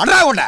அடா கொண்ட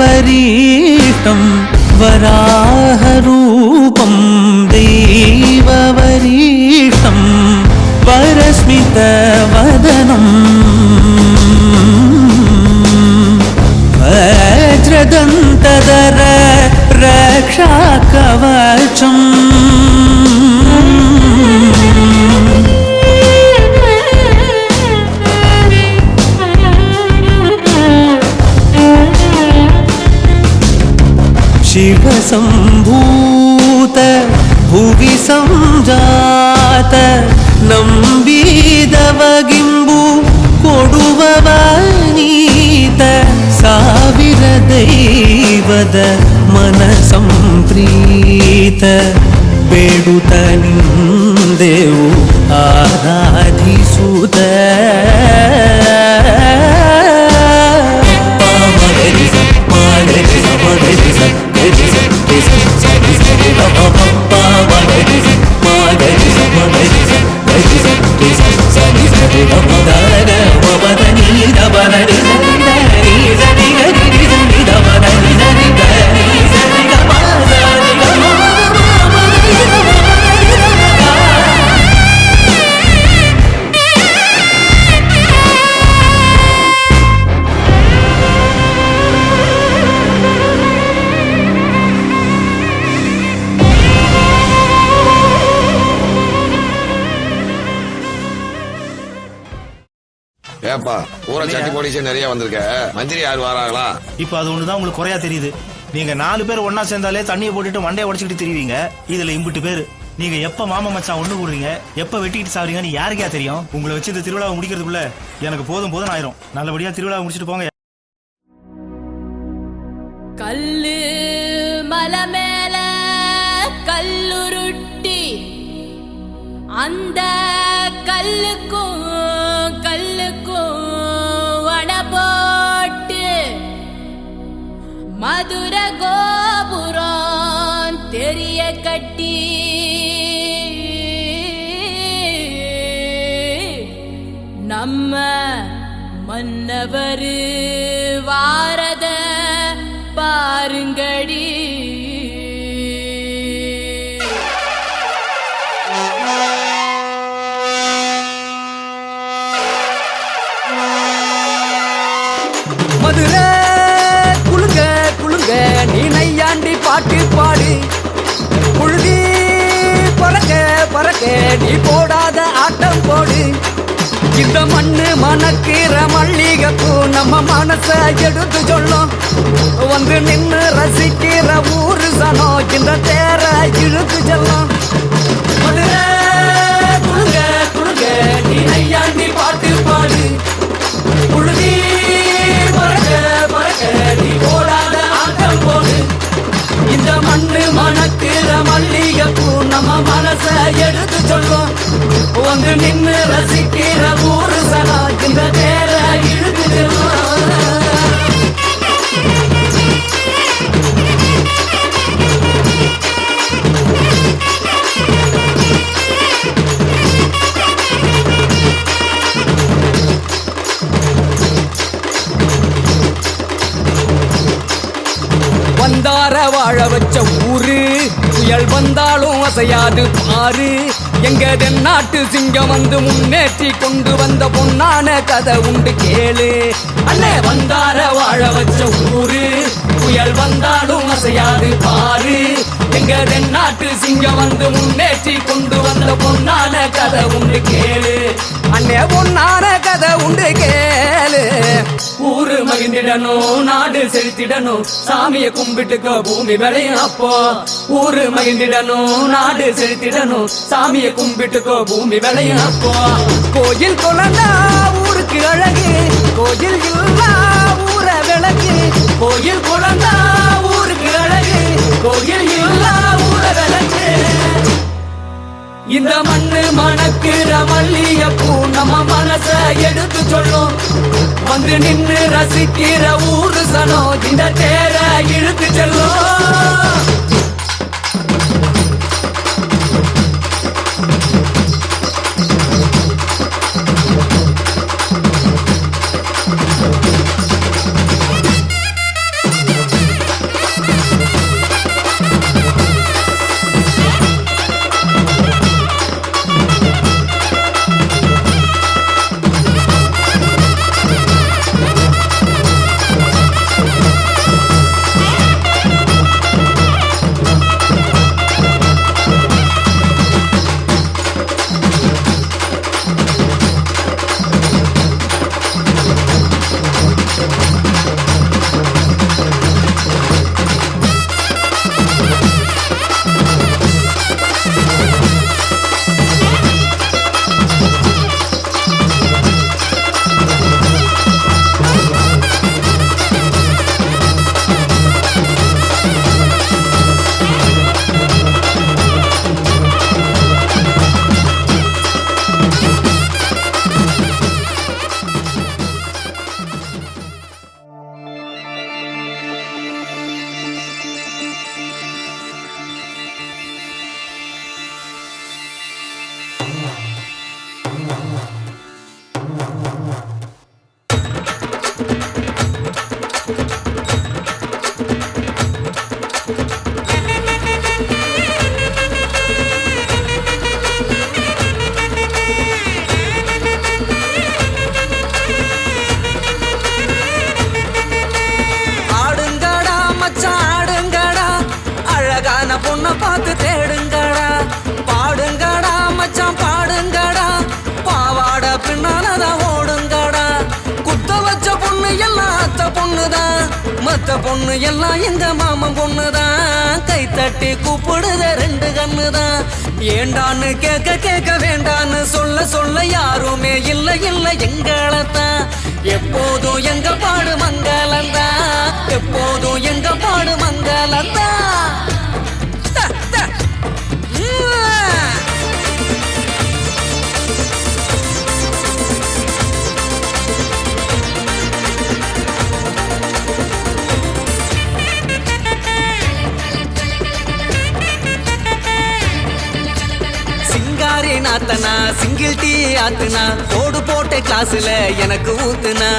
वरीष्टं वराहरूपं देववरीष्टं वरस्मितवदनं वज्रदन्तधर रक्षाकवचम् शिवसम्भूत भुवि संजात नम्बिदवगिम्बु कोडुववनीत ಸಾವಿರ ದೈವದ ಮನಸಂಪ್ರೀತ ಬೇಡುತ್ತ ನಿಂದೆವು ಆರಾಧಿಸುತ್ತ என்னப்பா ஊரை சட்டி போலீஸே நிறைய வந்திருக்க, மந்திரி யாரு வராங்களா? இப்ப அது ஒண்ணுதான் உங்களுக்கு குறையா தெரியுது. நீங்க 4 பேர் ஒன்னா சேர்ந்தாலே தண்ணியை போட்டுட்டு மண்டையை உடச்சிக்கிட்டு தெரியுவீங்க. இதுல இம்புட்டு பேரு. நீங்க எப்ப மாமா மச்சான் ஒண்ணு கூடுறீங்க, எப்ப வெட்டிக்கிட்டு சாவறீங்கன்னு யாருக்கா தெரியும்? உங்களை வச்சு இந்த திருவிழாவை முடிக்கிறதுக்குள்ள எனக்கு போதும் போதும் ஆயிரும். நல்லபடியா திருவிழாவை முடிச்சிட்டு போங்க. கல்லு மலை மேல கல்லுருட்டி, அந்த கல்லுக்கும் வட போட்டு மதுர கோபுரம் தெரிய கட்டி நம்ம மன்னவர் வாரத பாருங்கடி. மதுரை குலுங்க குலுங்க நீ நையாண்டி பாட்டு பாடு, புழுதி பறக்க பறக்க நீ போடாத ஆட்டம் போடு. இந்த மண்ணு மணக்கிற மல்லிகைப்பூ நம்ம மனச எடுத்து சொல்லும், வந்து நின்று ரசிக்கிற ஊரு சனம் இந்த தேர இழுத்து செல்லும். மதுரை குலுங்க குலுங்க நீ நையாண்டி பாட்டு பாடு, புழுதி பறக்க பறக்க நீ போடாத ஆட்டம் போடு. இந்த மண்ணு மணக்கிற மல்லிகைப்பூ நம்ம மனச எடுத்து சொல்லும், வந்து நின்று ரசிக்கிற ஊரு சனா இந்த தேர இழுத்து செல்லும். வந்தார வாழ வச்ச ஊரு, புயல் வந்தாலும் அசையாது பாரு. எங்க தென்னாட்டு சிங்கம் வந்து முன்னேற்றி கொண்டு வந்த பொன்னான கதை உண்டு கேளு. அண்ணே வந்தார வாழ வச்ச ஊரு, புயல் வந்தாலும் அசையாது பாரு. எங்க தென்னாட்டு சிங்கம் வந்து முன்னேற்றி கொண்டு வந்த பொன்னான கதை உண்டு கேளு. அண்ணே பொன்னான கதை உண்டு கேளு. ஊரு மகிழ்ந்திடணும், நாடு செலுத்திடணும், சாமிய கும்பிட்டுக்கோ பூமி விளையும் அப்போ. ஊரு மகிழ்ந்திடணும், நாடு செலுத்திடணும், சாமிய கும்பிட்டுக்கோ பூமி விளையும் அப்போ. கோயில் குழந்தா ஊருக்கு அழகு, கோயில் இல்லா ஊர விளக்கு. கோயில் குழந்தா ஊருக்கு அழகு, கோயில் இல்லா ஊர விளக்கு. இந்த மண்ணு மணக்கிற மல்லிகைப்பூ நம்ம மனச எடுத்து சொல்லும், வந்து நின்று ரசிக்கிற ஊரு சனம் இந்த தேர இழுத்து செல்லும். வத்த பொண்ணு எல்லாம் எங்க மாமன் பொண்ணுதான் கை தட்டி கூப்பிடுத ரெண்டு கண்ணுதான் ஏண்டான்னு கேட்க கேட்க வேண்டான்னு சொல்ல சொல்ல யாருமே இல்ல இல்ல எங்களத்தான் எப்போதும் எங்க பாடு மங்களந்தான் எப்போதும் எங்க பாடு மங்களந்தான் நாத்தனா சிங்கிள் டீ ஆத்துனா கோடு போட்ட கிளாஸ்ல எனக்கு ஊத்துனா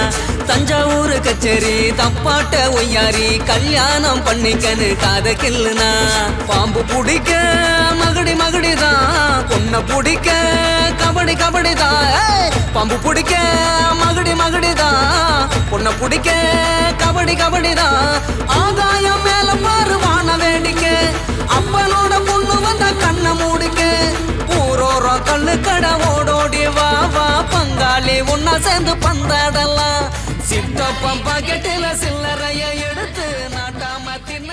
தஞ்சாவூர் கச்சேரி தப்பாட்ட ஒய்யாரி கல்யாணம் பண்ணிக்கன்னு காத கில்லுனா பாம்பு பிடிக்க மகடி மகடிதான் பொண்ண பிடிக்க கபடி கபடிதான் பாம்பு பிடிக்க மகடி மகடிதான் பொண்ண பிடிக்க கபடி கபடிதான் ஆகாயம் மேல பாரு வான வேடிக்கை அப்பனோட பொண்ணு வந்த கண்ணை மூடிக்க ஊரோரம் கல்லு கடை ஓடோடி வா வா பங்காளி ஒன்னா சேர்ந்து பந்தாடலாம் சித்தப்பம் பாக்கெட்டில சில்லறைய எடுத்து நாட்டாம தின்ன